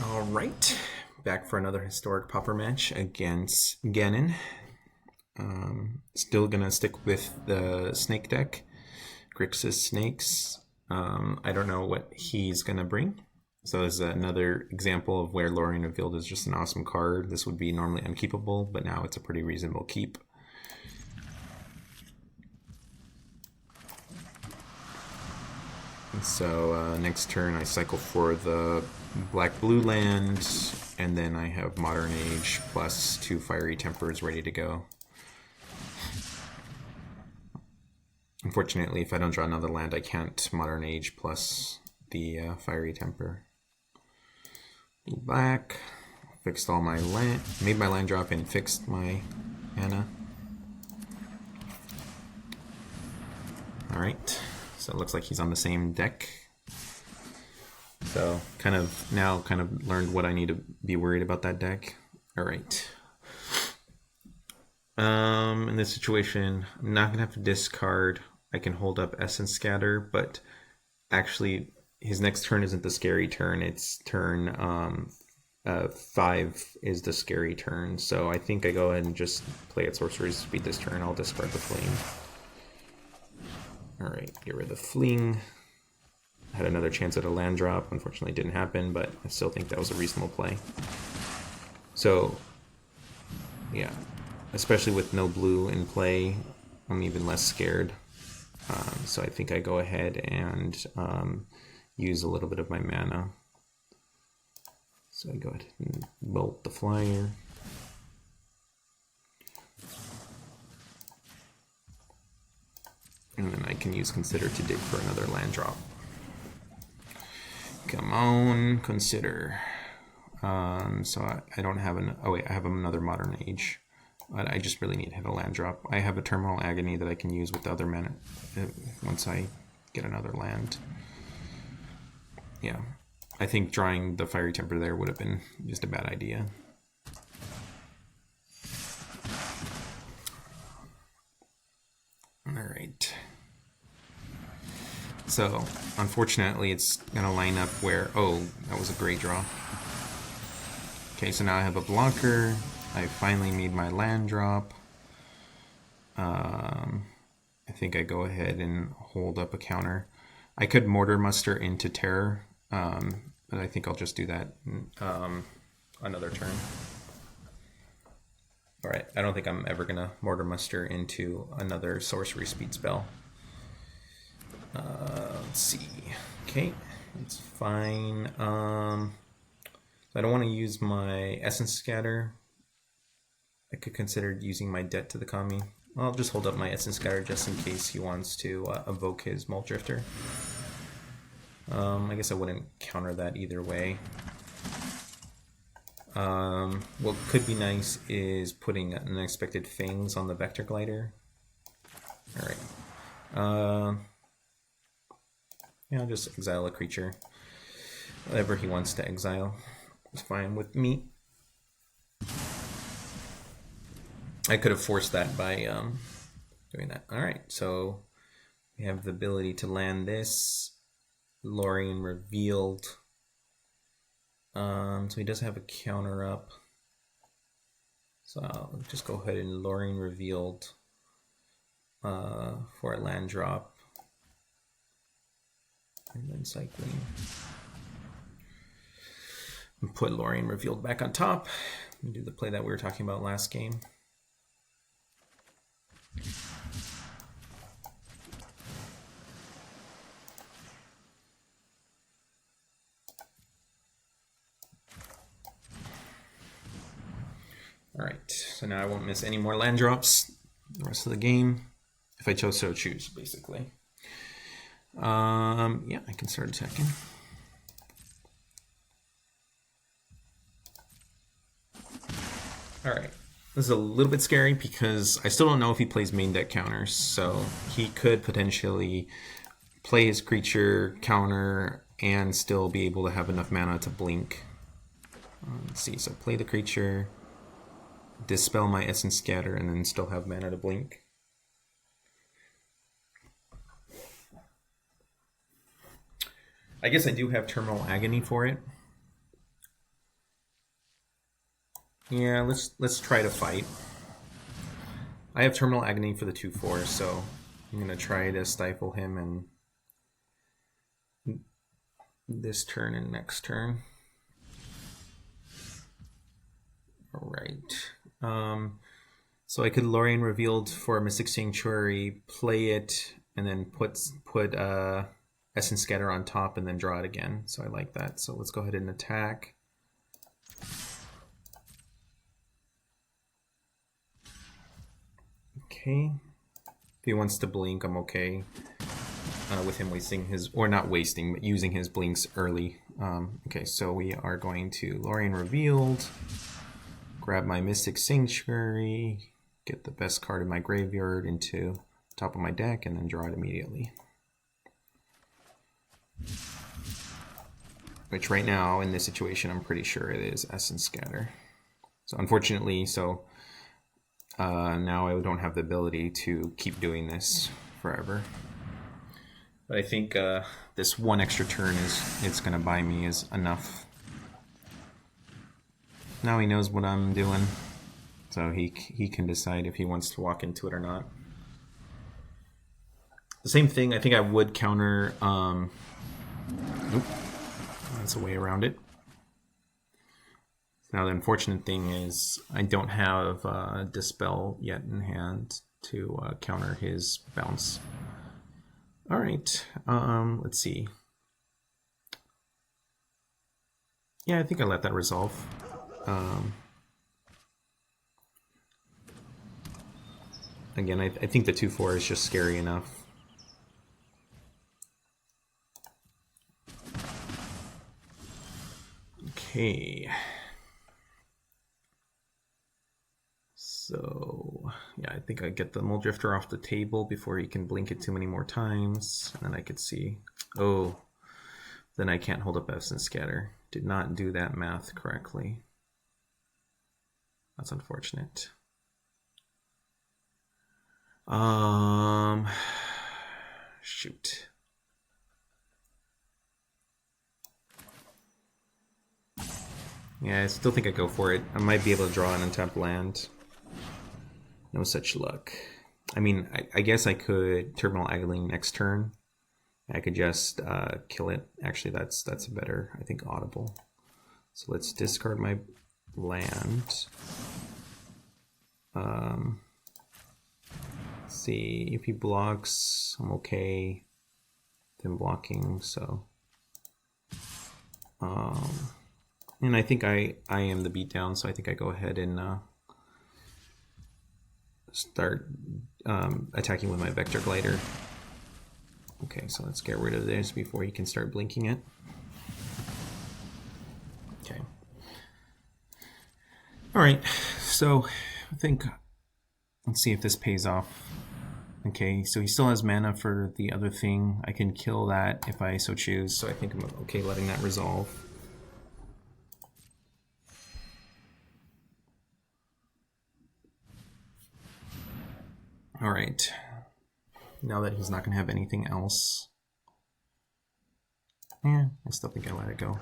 Alright, back for another historic Pauper match against Ganon. Still gonna stick with the snake deck, Grixis snakes. I don't know what he's gonna bring. So this is another example of where Lórien Revealed is just an awesome card. This would be normally unkeepable, but now it's a pretty reasonable keep. And so next turn I cycle for the black-blue land, and then I have Modern Age plus 2 Fiery Tempers ready to go. Unfortunately, if I don't draw another land, I can't Modern Age plus the Fiery Temper. Blue black, fixed all my land, made my land drop and fixed my mana. Alright, so it looks like he's on the same deck. So kind of learned what I need to be worried about that deck. Alright. In this situation, I'm not gonna have to discard. I can hold up Essence Scatter, but actually his next turn isn't the scary turn, it's turn 5 is the scary turn. So I think I go ahead and just play at Sorcery Speed this turn. I'll discard the Fling. Alright, get rid of the Fling. Had another chance at a land drop. Unfortunately, it didn't happen, but I still think that was a reasonable play. So, yeah, especially with no blue in play, I'm even less scared. So I think I go ahead and use a little bit of my mana. So I go ahead and bolt the flyer. And then I can use Consider to dig for another land drop. Come on, Consider. So I don't have an... Oh wait, I have another Modern Age. But I just really need to hit a land drop. I have a Terminal Agony that I can use with the other mana once I get another land. Yeah. I think drawing the Fiery Temper there would have been just a bad idea. Alright. So, unfortunately, it's going to line up where... Oh, that was a great draw. Okay, so now I have a blocker. I finally made my land drop. I think I go ahead and hold up a counter. I could Mordor Muster into Terror, but I think I'll just do that another turn. Alright, I don't think I'm ever going to Mordor Muster into another Sorcery Speed spell. Let's see. Okay, it's fine. I don't want to use my Essence Scatter. I could consider using my Debt to the Kami. I'll just hold up my Essence Scatter just in case he wants to evoke his Mole Drifter. I guess I wouldn't counter that either way. What could be nice is putting Unexpected Fangs on the Vector Glider. Alright. Yeah, I'll just exile a creature. Whatever he wants to exile is fine with me. I could have forced that by doing that. Alright, so we have the ability to land this. Lórien Revealed. So he does have a counter up. So I'll just go ahead and Lórien Revealed for a land drop. And then cycling. And put Lórien Revealed back on top. And do the play that we were talking about last game. Alright, so now I won't miss any more land drops the rest of the game. If I chose so choose, basically. Yeah, I can start attacking. Alright, this is a little bit scary because I still don't know if he plays main deck counters, so he could potentially play his creature, counter, and still be able to have enough mana to blink. Let's see, so play the creature, Dispel my Essence Scatter, and then still have mana to blink. I guess I do have Terminal Agony for it. Yeah, let's try to fight. I have Terminal Agony for the 2/4, so I'm gonna try to stifle him and this turn and next turn. All right. So I could Lórien Revealed for a Mystic Sanctuary, play it, and then put Essence Scatter on top, and then draw it again. So I like that. So let's go ahead and attack. Okay. If he wants to blink, I'm okay with him wasting his, or not wasting, but using his blinks early. Okay, so we are going to Lórien Revealed, grab my Mystic Sanctuary, get the best card in my graveyard into the top of my deck, and then draw it immediately. Which right now, in this situation, I'm pretty sure it is Essence Scatter. So unfortunately, now I don't have the ability to keep doing this forever. But I think this one extra turn it's going to buy me is enough. Now he knows what I'm doing, so he can decide if he wants to walk into it or not. The same thing, I think I would counter... Nope, that's a way around it. Now the unfortunate thing is I don't have Dispel yet in hand to counter his bounce. Alright, let's see. Yeah, I think I let that resolve. Again, I think the 2/4 is just scary enough. Okay. So, yeah, I think I get the Muldrifter off the table before he can blink it too many more times. And then I could see, oh, then I can't hold up Essence Scatter. Did not do that math correctly. That's unfortunate. Shoot. Yeah, I still think I go for it. I might be able to draw an untapped land. No such luck. I mean, I guess I could Terminal Agony next turn. I could just kill it. Actually, that's a better, I think, audible. So let's discard my land. Let's see, if he blocks, I'm okay. Then blocking, so. And I think I am the beatdown, so I think I go ahead and start attacking with my Vector Glider. Okay, so let's get rid of this before he can start blinking it. Okay. Alright, so I think, let's see if this pays off. Okay, so he still has mana for the other thing. I can kill that if I so choose, so I think I'm okay letting that resolve. Alright, now that he's not going to have anything else, I still think I let it go.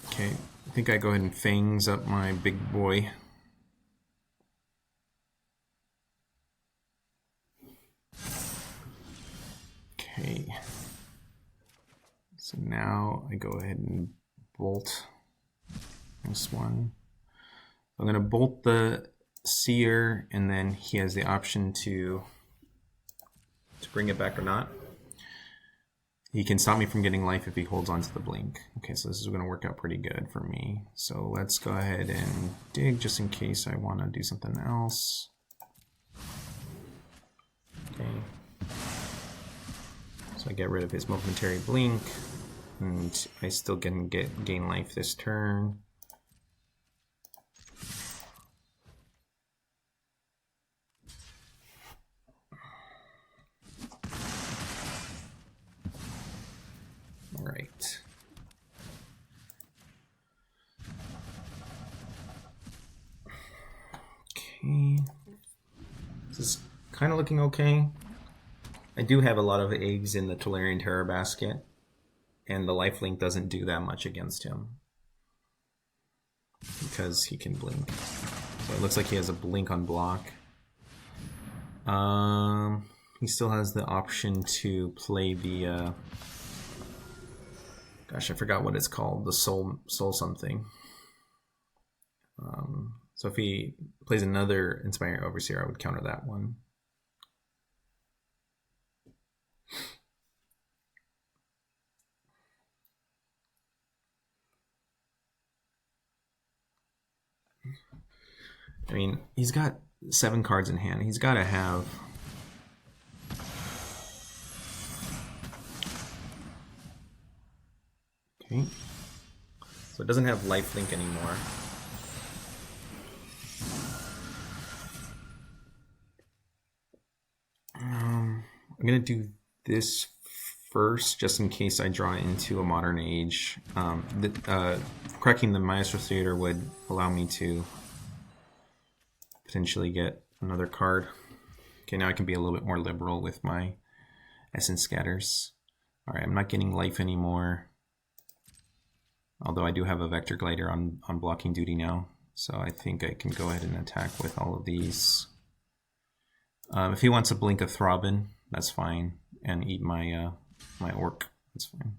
Okay, I think I go ahead and Fangs up my big boy. Okay. So now I go ahead and bolt this one. I'm going to bolt the Seer, and then he has the option to bring it back or not. He can stop me from getting life if he holds on to the blink. Okay, so this is going to work out pretty good for me. So let's go ahead and dig just in case I want to do something else. Okay. So I get rid of his momentary blink, and I still can gain life this turn. Okay. This is kind of looking okay. I do have a lot of eggs in the Tolarian Terror basket, and the lifelink doesn't do that much against him because he can blink. So it looks like he has a blink on block. He still has the option to play the gosh, I forgot what it's called, the soul something. So if he plays another Inspiring Overseer, I would counter that one. I mean, he's got 7 cards in hand. He's got to have... Okay. So it doesn't have lifelink anymore. I'm going to do this first, just in case I draw into a Modern Age. Cracking the Maestros Theater would allow me to potentially get another card. Okay, now I can be a little bit more liberal with my Essence Scatters. Alright, I'm not getting life anymore. Although I do have a Vector Glider on blocking duty now. So I think I can go ahead and attack with all of these. If he wants to blink a Throbbin, that's fine. And eat my my Orc, that's fine.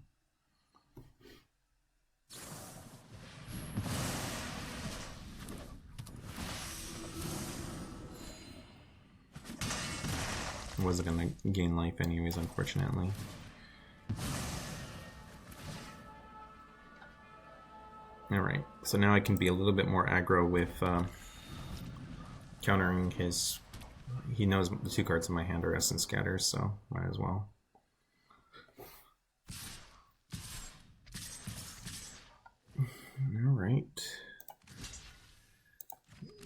I wasn't going to gain life anyways, unfortunately. Alright, so now I can be a little bit more aggro with countering his... He knows the 2 cards in my hand are Essence Scatters, so might as well. Alright.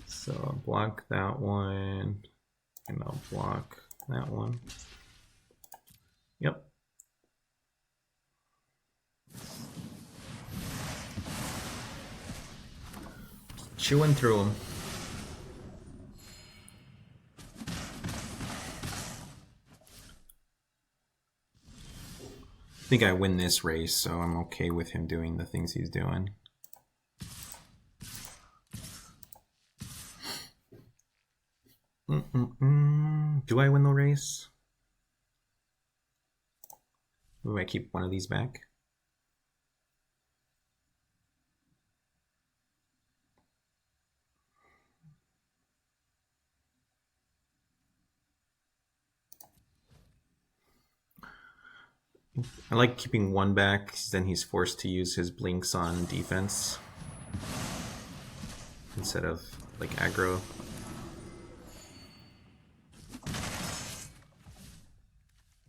So I'll block that one, and I'll block that one. Yep. Chewing through them. I think I win this race, so I'm okay with him doing the things he's doing. Do I win the race? Do I keep one of these back? I like keeping one back, then he's forced to use his blinks on defense instead of like aggro.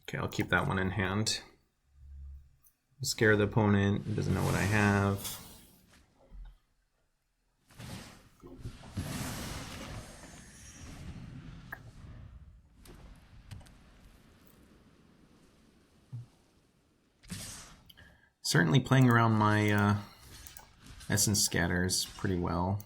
Okay, I'll keep that one in hand. Scare the opponent, he doesn't know what I have. Certainly playing around my Essence Scatters pretty well.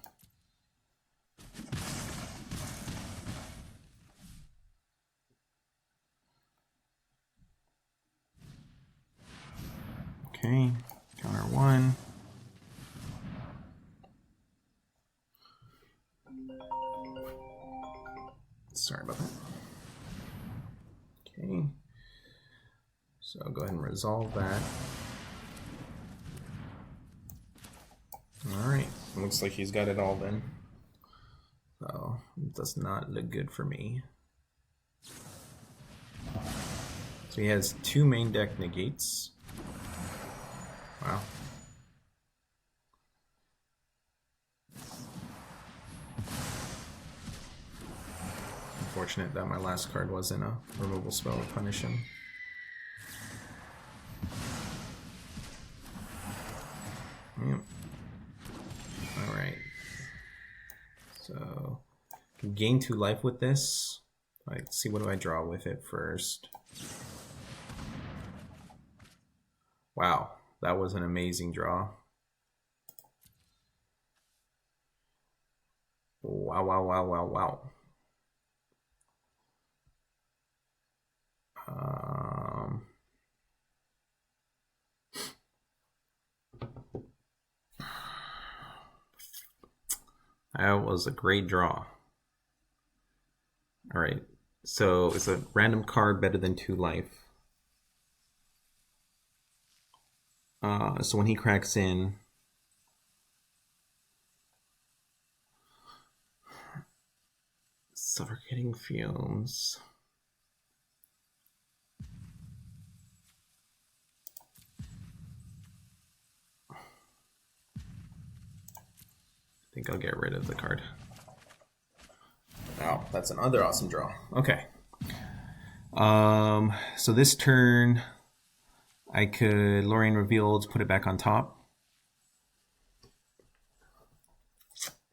Okay, counter 1. Sorry about that. Okay, so I'll go ahead and resolve that. Alright, looks like he's got it all then. So, it does not look good for me. So he has 2 main deck negates. Wow. Unfortunate that my last card wasn't a removal spell to punish him. Yep. Alright. So, I can gain 2 life with this. Let's see, what do I draw with it first? Wow, that was an amazing draw. Wow, wow, wow, wow, wow. That was a great draw. All right, so is a random card better than 2 life? So when he cracks in, Suffocating Fumes. I think I'll get rid of the card. Wow, that's another awesome draw. Okay. So this turn, I could Lórien Revealed, put it back on top,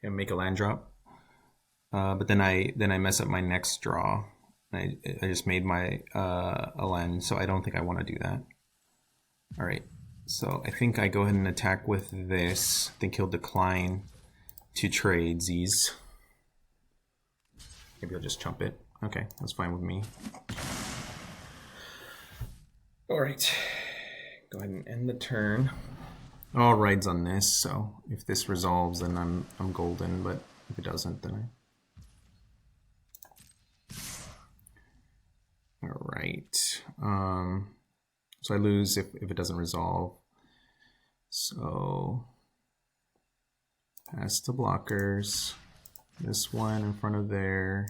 and make a land drop. But then I mess up my next draw. I just made my a land, so I don't think I want to do that. All right, so I think I go ahead and attack with this. I think he'll decline to trade these. Maybe I'll just chump it. Okay, that's fine with me. All right, go ahead and end the turn. All rides on this, so if this resolves, then I'm golden. But if it doesn't, then all right. So I lose if it doesn't resolve. So pass the blockers. This one in front of there.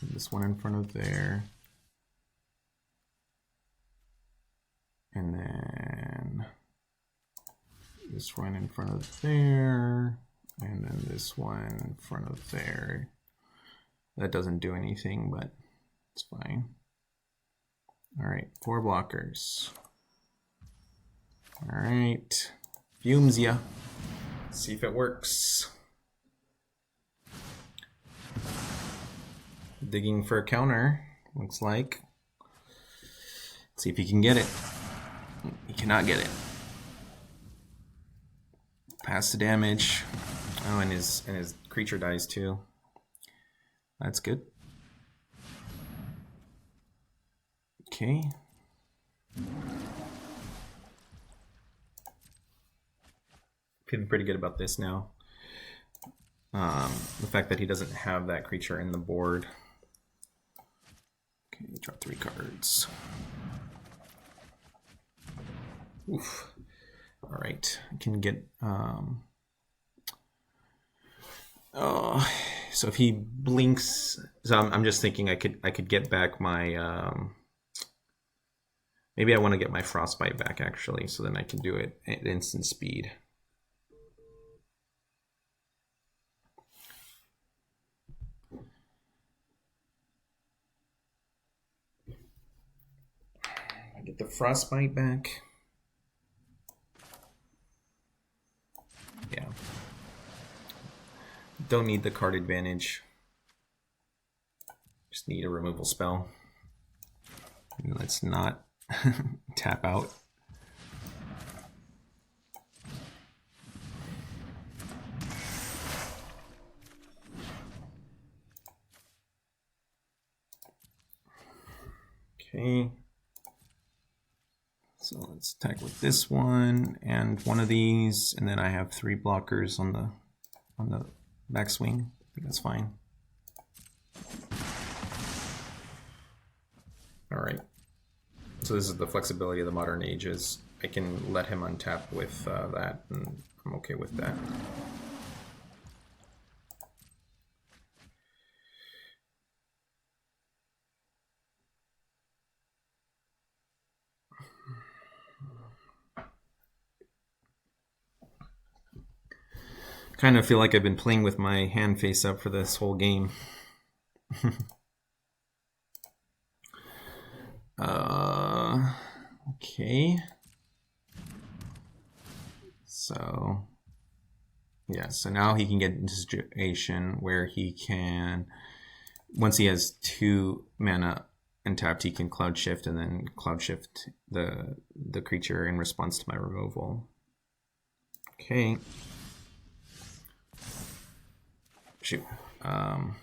This one in front of there. And then this one in front of there. And then this one in front of there. That doesn't do anything, but it's fine. All right, 4 blockers. All right, Fumes ya. See if it works. Digging for a counter, looks like. Let's see if he can get it. He cannot get it. Pass the damage. Oh, and his creature dies too. That's good. Okay. Feeling pretty good about this now. The fact that he doesn't have that creature in the board. Okay, draw 3 cards. Oof. All right, I can get. Oh, so if he blinks, so I'm just thinking I could get back my. Maybe I want to get my Frostbite back actually, so then I can do it at instant speed. Get the Frostbite back. Yeah. Don't need the card advantage. Just need a removal spell. And let's not tap out. Okay. So let's attack with this one and one of these, and then I have 3 blockers on the backswing. I think that's fine. All right. So this is the flexibility of the modern ages. I can let him untap with that, and I'm okay with that. Kind of feel like I've been playing with my hand face up for this whole game. Okay. So, yeah, so now he can get into a situation where he can, once he has 2 mana untapped, he can Cloud Shift and then Cloud Shift the creature in response to my removal. Okay. Shoot. Dang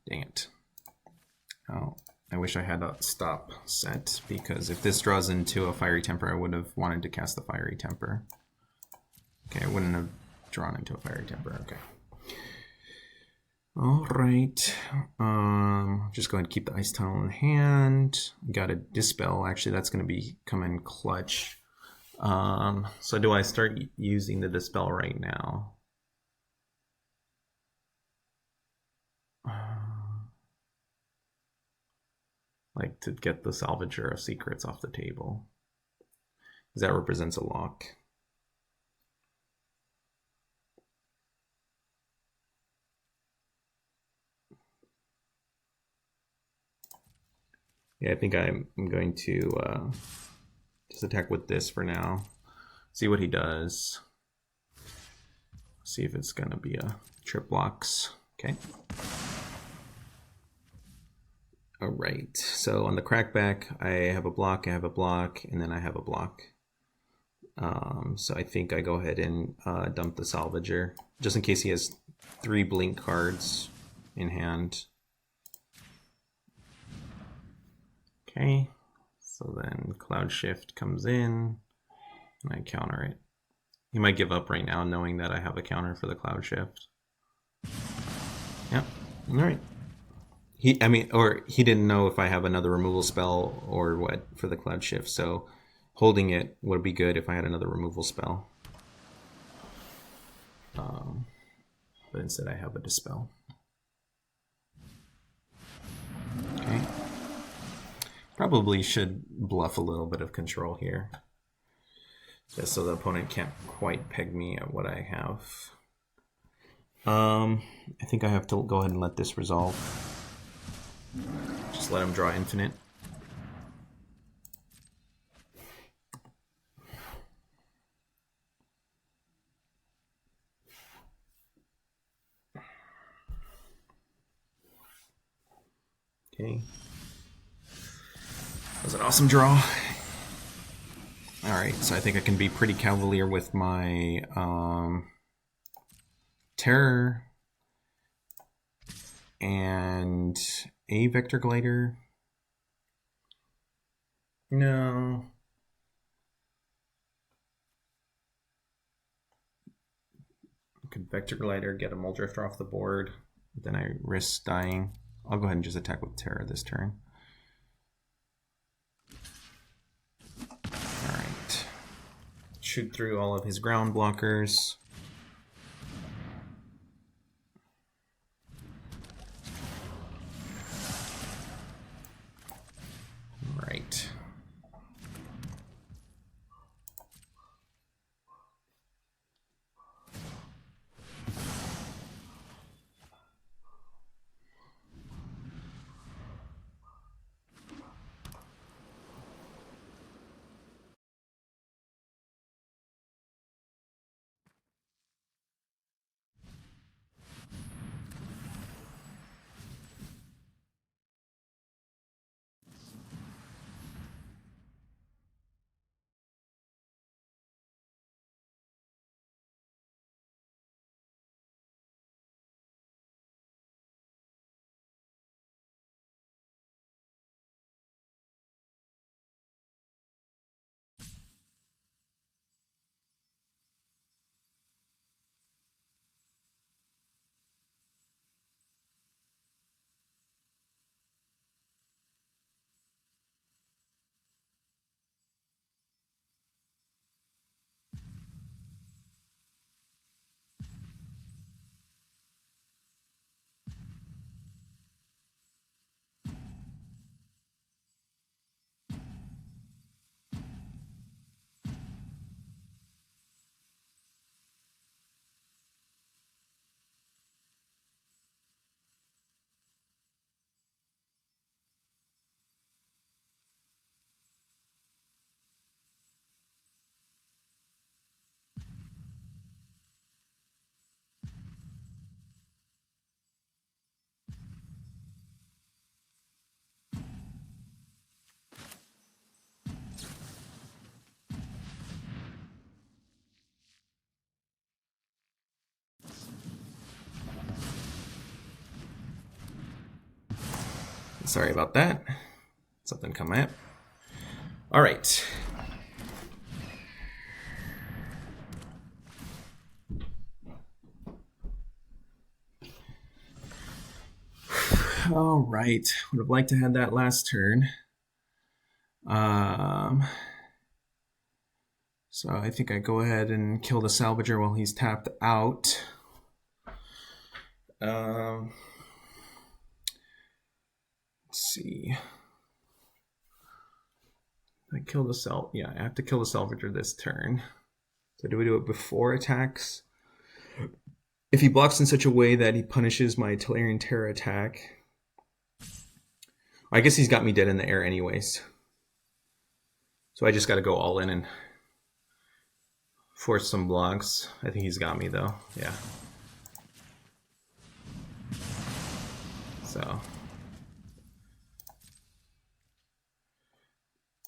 it. Oh, I wish I had a stop set, because if this draws into a Fiery Temper, I would have wanted to cast the Fiery Temper. Okay, I wouldn't have drawn into a Fiery Temper. Okay. All right. Just go ahead and keep the Ice Tunnel in hand. Got a Dispel. Actually, that's going to come in clutch. So do I start using the Dispel right now? Like to get the Salvager of Secrets off the table, because that represents a lock. Yeah, I think I'm going to just attack with this for now. See what he does. See if it's going to be a trip blocks. Okay. All right. So on the crackback, I have a block, and then I have a block. So I think I go ahead and dump the Salvager, just in case he has 3 blink cards in hand. Okay, so then Cloud Shift comes in, and I counter it. He might give up right now, knowing that I have a counter for the Cloud Shift. Yep, all right. He didn't know if I have another removal spell or what for the Cloud Shift, so holding it would be good if I had another removal spell. But instead I have a Dispel. Okay. Probably should bluff a little bit of control here, just so the opponent can't quite peg me at what I have. I think I have to go ahead and let this resolve. Just let him draw infinite. Okay. That was an awesome draw. Alright, so I think I can be pretty cavalier with my Terror and a Vector Glider. No. I could Vector Glider, get a Muldrifter off the board, then I risk dying. I'll go ahead and just attack with Terror this turn. Alright. Shoot through all of his ground blockers. Right. Sorry about that. Something come up. All right. All right. Would have liked to have that last turn. So I think I go ahead and kill the Salvager while he's tapped out. Let's see. I kill the Yeah, I have to kill the Salvager this turn. So do we do it before attacks? If he blocks in such a way that he punishes my Tolarian Terror attack, I guess he's got me dead in the air anyways. So I just got to go all in and force some blocks. I think he's got me though. Yeah. So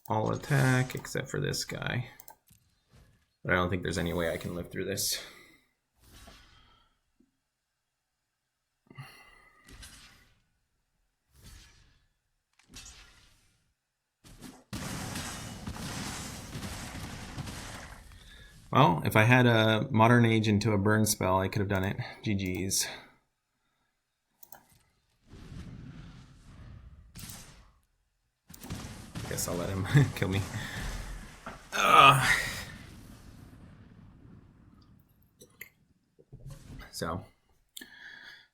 all attack except for this guy. But I don't think there's any way I can live through this. Well, if I had a Modern Age into a burn spell, I could have done it. GG's. I guess I'll let him kill me.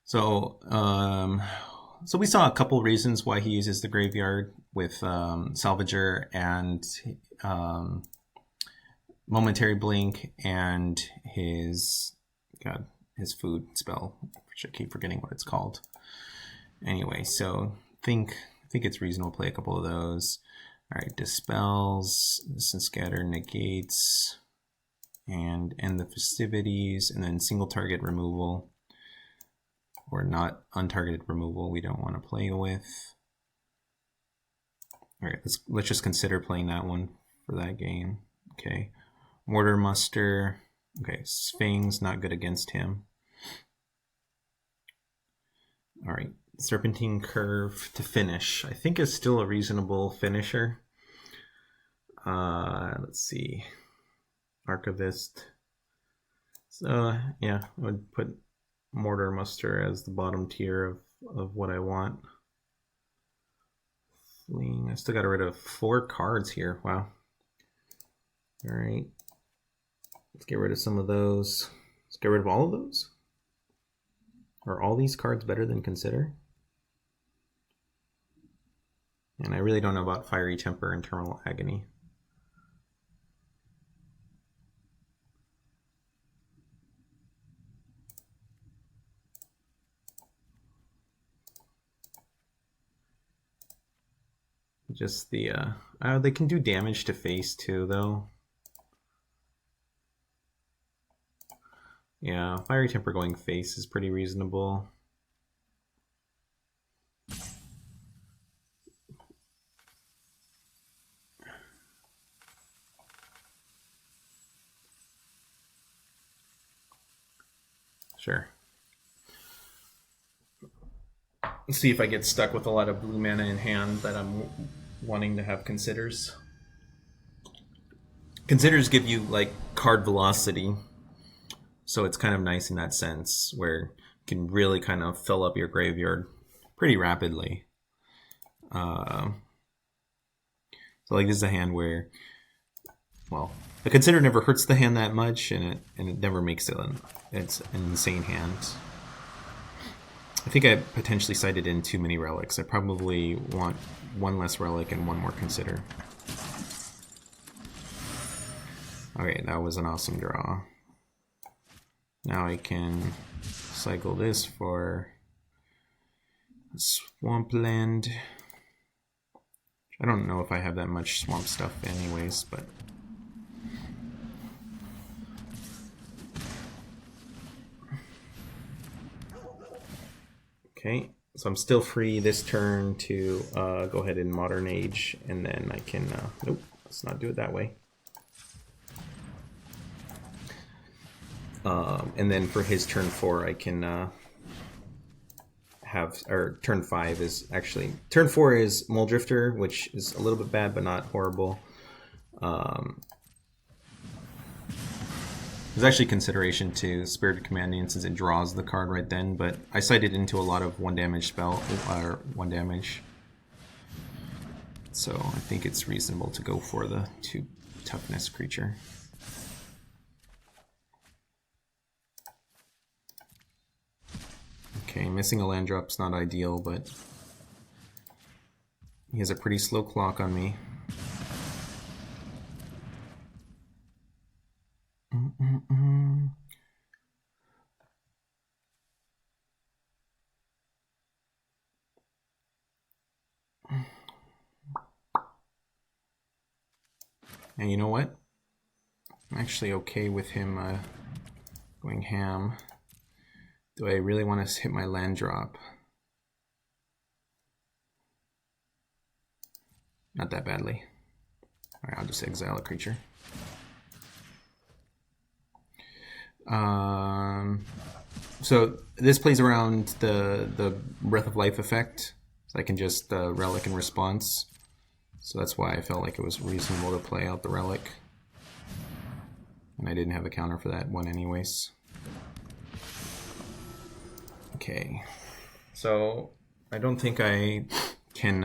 So we saw a couple reasons why he uses the graveyard with Salvager and Momentary Blink and his food spell, which I keep forgetting what it's called. Anyway, so I think it's reasonable to play a couple of those. All right, Dispels, Listen Scatter, Negates, and End the Festivities, and then single target removal, or not untargeted removal we don't want to play with. All right, let's just consider playing that one for that game. Okay, Mordor Muster. Okay, Fangs not good against him. All right, Serpentine Curve to finish. I think is still a reasonable finisher. Let's see. Archivist. So yeah, I would put Mordor Muster as the bottom tier of what I want. Fling. I still got rid of 4 cards here. Wow. All right. Let's get rid of some of those. Let's get rid of all of those. Are all these cards better than Consider? And I really don't know about Fiery Temper and Terminal Agony. Just the they can do damage to face too, though. Yeah, Fiery Temper going face is pretty reasonable. Sure. Let's see if I get stuck with a lot of blue mana in hand that I'm wanting to have Considers. Considers give you like card velocity, so it's kind of nice in that sense where you can really kind of fill up your graveyard pretty rapidly. So like this is a hand where, well, the Consider never hurts the hand that much, and it never makes it it's an insane hand. I think I potentially cited in too many relics. I probably want 1 less relic and 1 more Consider. Okay, that was an awesome draw. Now I can cycle this for Swampland. I don't know if I have that much swamp stuff anyways, but... Okay, so I'm still free this turn to go ahead and Modern Age, and then I can... nope, let's not do it that way. And then for his turn 4, I can have, or turn 5 is actually, turn 4 is Muldrifter, which is a little bit bad, but not horrible. There's actually consideration to Spirited Commanding since it draws the card right then, but I cited into a lot of 1 damage spell, or 1 damage. So I think it's reasonable to go for the 2 toughness creature. Okay, missing a land drop's not ideal, but he has a pretty slow clock on me. And you know what? I'm actually okay with him going ham. Do I really want to hit my land drop? Not that badly. Alright, I'll just exile a creature. So this plays around the Breath of Life effect. So I can just Relic in response. So that's why I felt like it was reasonable to play out the Relic. And I didn't have a counter for that one anyways. Okay. So I don't think I can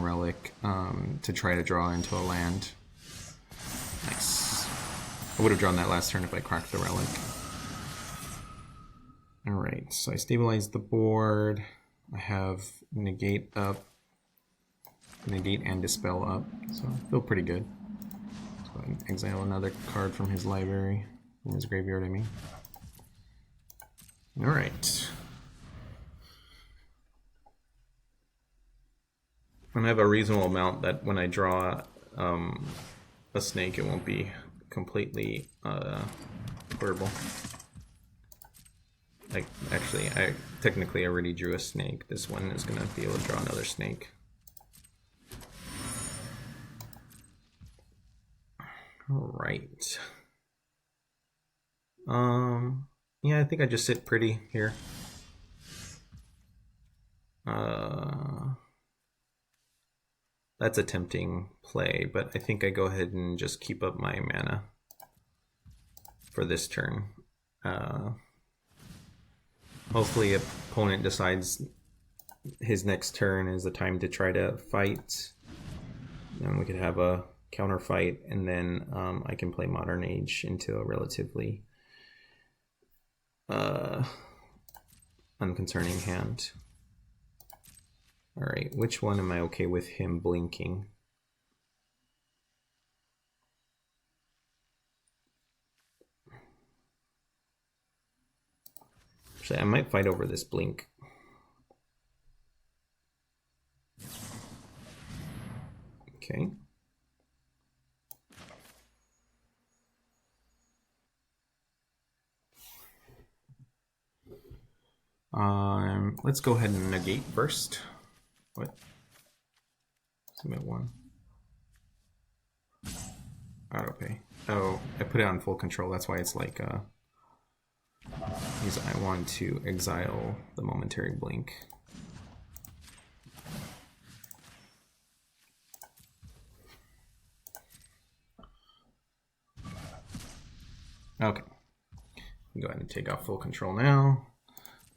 Relic to try to draw into a land. Nice. I would have drawn that last turn if I cracked the Relic. Alright, so I stabilized the board. I have Negate up. Negate and Dispel up, so I feel pretty good. So I can exile another card from his library, from his graveyard, I mean. Alright. And I have a reasonable amount that when I draw a snake, it won't be completely horrible. Like, actually, I technically already drew a snake. This one is going to be able to draw another snake. Alright. Yeah, I think I just sit pretty here. That's a tempting play, but I think I go ahead and just keep up my mana for this turn. Hopefully opponent decides his next turn is the time to try to fight. And we could have a counter fight, and then I can play Modern Age into a relatively unconcerning hand. Alright, which one am I okay with him blinking? Actually, I might fight over this blink. Okay. Let's go ahead and negate first. What? Submit 1. Autopay. Oh, I put it on full control. That's why it's like because I want to exile the momentary blink. Okay. Go ahead and take off full control now.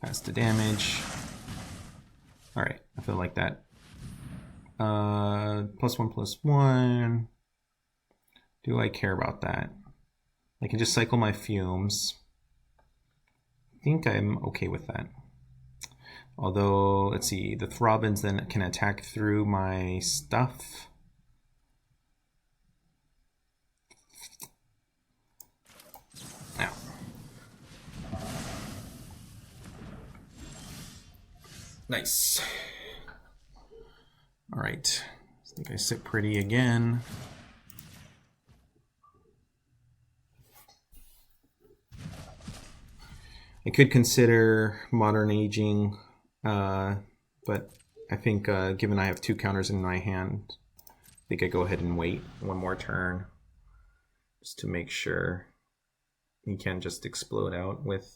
Pass the damage. Alright, I feel like that. +1/+1. Do I care about that? I can just cycle my fumes. I think I'm okay with that. Although, let's see, the Throbbins then can attack through my stuff. Now. Nice. All right. I think I sit pretty again. I could consider modern aging, but I think given I have 2 counters in my hand, I think I go ahead and wait one more turn just to make sure he can't just explode out with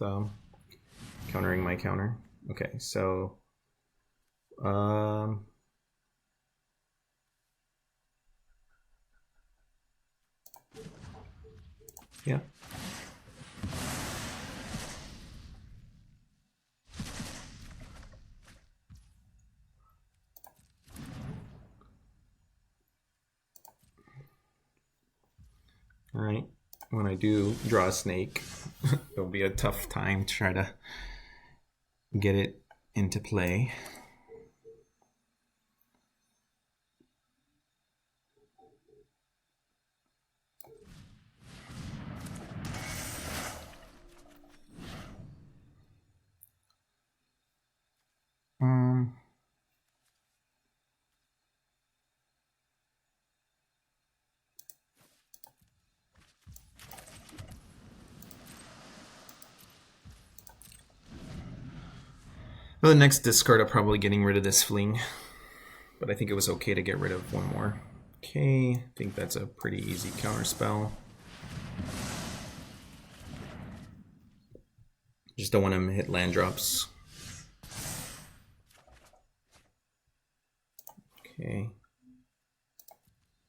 countering my counter. Okay, so yeah. All right. When I do draw a snake, it'll be a tough time to try to get it into play. Well, the next discard, I'm probably getting rid of this Fling, but I think it was okay to get rid of one more. Okay, I think that's a pretty easy counterspell. Just don't want him to hit land drops. Okay.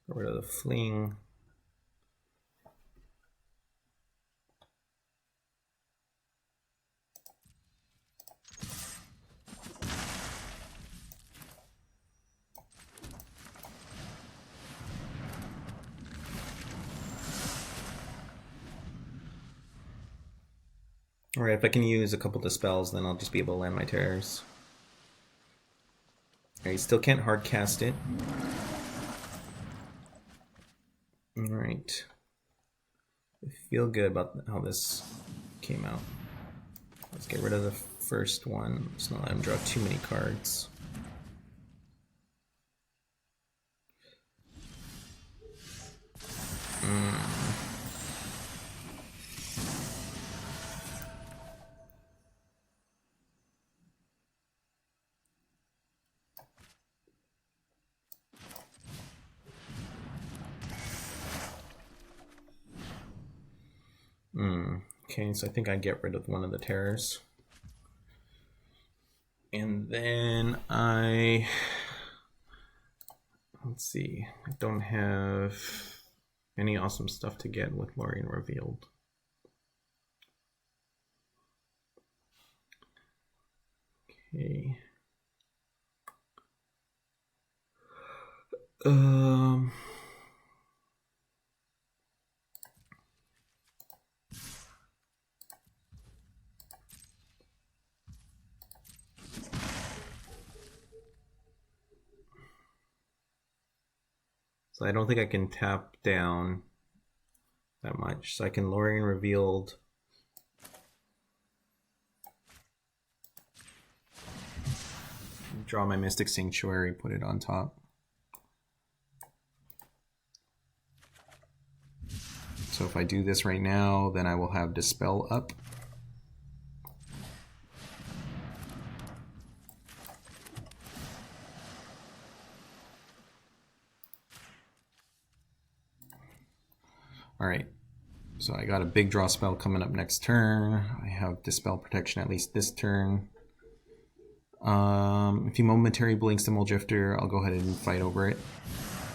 Get rid of the Fling. Alright, if I can use a couple Dispels, then I'll just be able to land my terrors. Alright, still can't hard cast it. Alright. I feel good about how this came out. Let's get rid of the first one. Let's not let him draw too many cards. Okay, so I think I get rid of one of the terrors. And then let's see, I don't have any awesome stuff to get with Lórien Revealed. Okay. So I don't think I can tap down that much. So I can Lórien Revealed. Draw my Mystic Sanctuary, put it on top. So if I do this right now, then I will have Dispel up. Alright, so I got a big draw spell coming up next turn. I have Dispel protection at least this turn. If he momentary blinks the Mole Drifter, I'll go ahead and fight over it,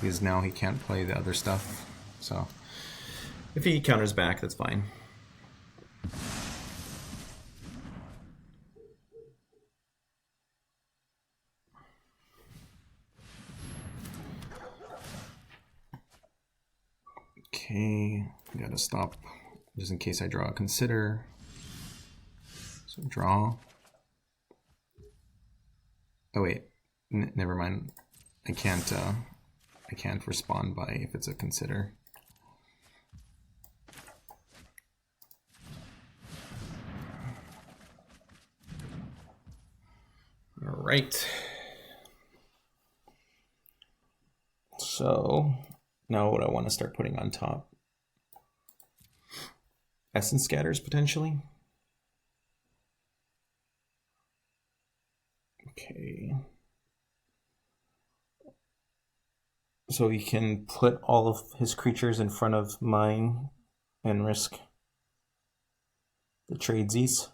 because now he can't play the other stuff. So if he counters back, that's fine. Okay, gotta stop just in case I draw a Consider. So draw. Oh wait, never mind. I can't respond by if it's a Consider. All right. So now what I want to start putting on top. Essence Scatters potentially. Okay. So he can put all of his creatures in front of mine and risk the tradesies.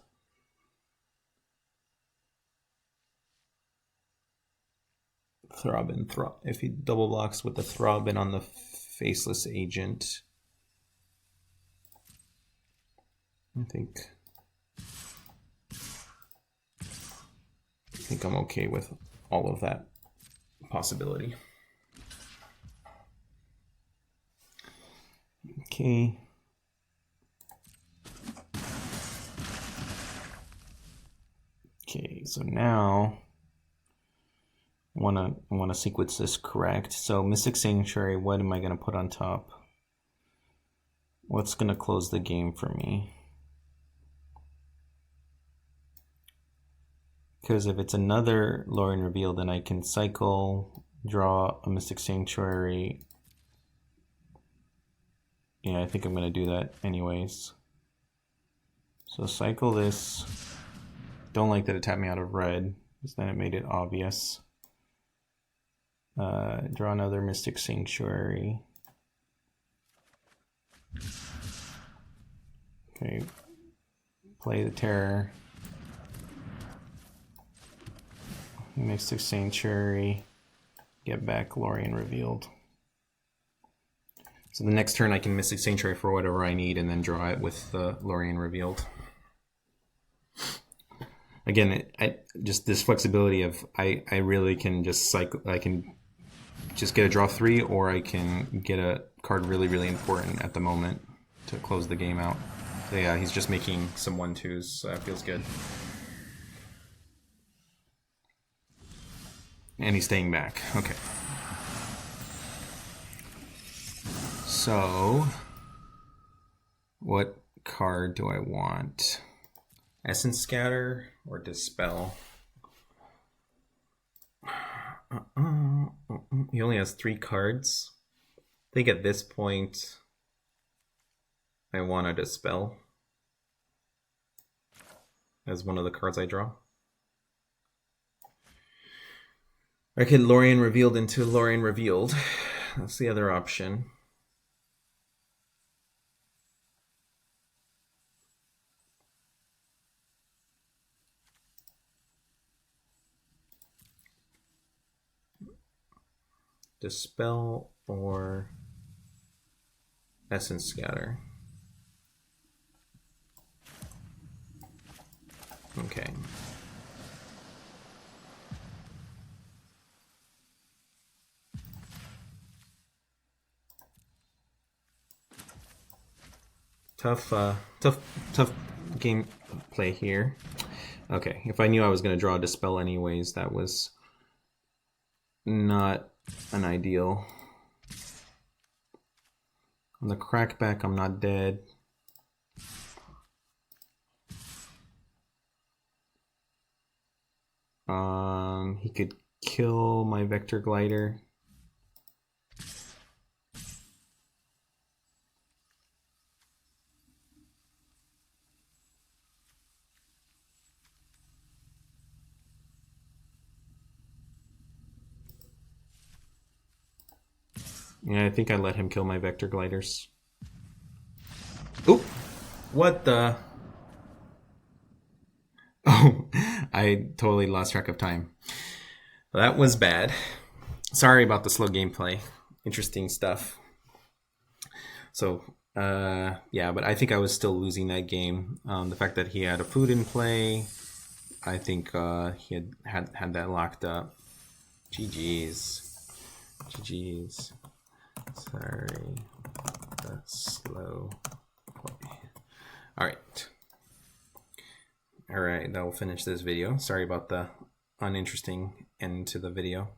Throbbing, if he double blocks with the Throbbing on the Faceless Agent, I think I'm okay with all of that possibility. Okay. Okay, so now I wanna sequence this correct. So Mystic Sanctuary, what am I gonna put on top? What's gonna close the game for me? Because if it's another Lórien Revealed, then I can cycle, draw a Mystic Sanctuary. Yeah, I think I'm gonna do that anyways. So cycle this. Don't like that it tapped me out of red, because then it made it obvious. Draw another Mystic Sanctuary. Okay, play the Terror. Mystic Sanctuary. Get back Lórien Revealed. So the next turn I can Mystic Sanctuary for whatever I need and then draw it with the Lórien Revealed. Again, just this flexibility of I really can just cycle. I can just get a draw 3, or I can get a card really important at the moment to close the game out. So yeah, he's just making some 1/2s, so that feels good. And he's staying back. Okay. So, what card do I want? Essence Scatter or Dispel? He only has 3 cards. I think at this point I want to Dispel as one of the cards I draw. I could Lórien Revealed into Lórien Revealed. That's the other option. Dispel or Essence Scatter. Okay. Tough game play here. Okay, if I knew I was going to draw a Dispel anyways, that was not an ideal. On the Crackback, I'm not dead. He could kill my Vector Glider. Yeah, I think I let him kill my Vector Gliders. Oop! What the? Oh, I totally lost track of time. That was bad. Sorry about the slow gameplay. Interesting stuff. So, yeah, but I think I was still losing that game. The fact that he had a food in play, I think he had that locked up. GG's. GG's. Sorry, that's slow play. Alright, that will finish this video. Sorry about the uninteresting end to the video.